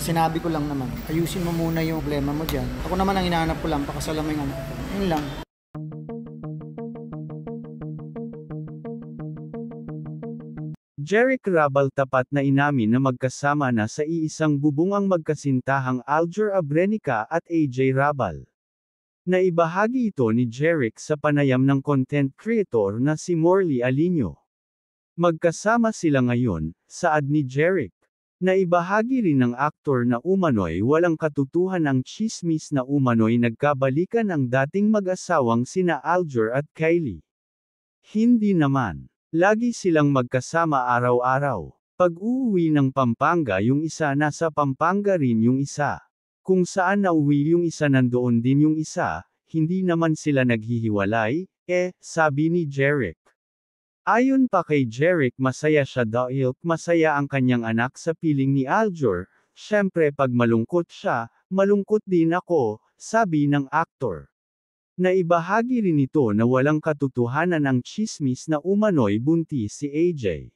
Sinabi ko lang naman, ayusin mo muna yung problema mo dyan. Ako naman ang hinahanap ko lang, pakasalan mo yung anak ko. Yun lang. Jeric Rabal tapat na inamin na magkasama na sa iisang bubong ang magkasintahang Aljur Abrenica at AJ Rabal. Naibahagi ito ni Jeric sa panayam ng content creator na si Morley Alinio. Magkasama sila ngayon, saad ni Jeric. Naibahagi rin ng aktor na umano'y walang katutuhan ang tsismis na umano'y nagkabalikan ang dating mag-asawang sina Aljur at Kylie. Hindi naman. Lagi silang magkasama araw-araw. Pag-uuwi ng Pampanga yung isa nasa Pampanga rin yung isa. Kung saan nauwi yung isa nandoon din yung isa, hindi naman sila naghihiwalay, sabi ni Jeric. Ayon pa kay Jeric masaya siya dahil masaya ang kanyang anak sa piling ni Aljur, syempre pag malungkot siya, malungkot din ako, sabi ng aktor. Naibahagi rin ito na walang katotohanan ang tsismis na umano'y buntis si AJ.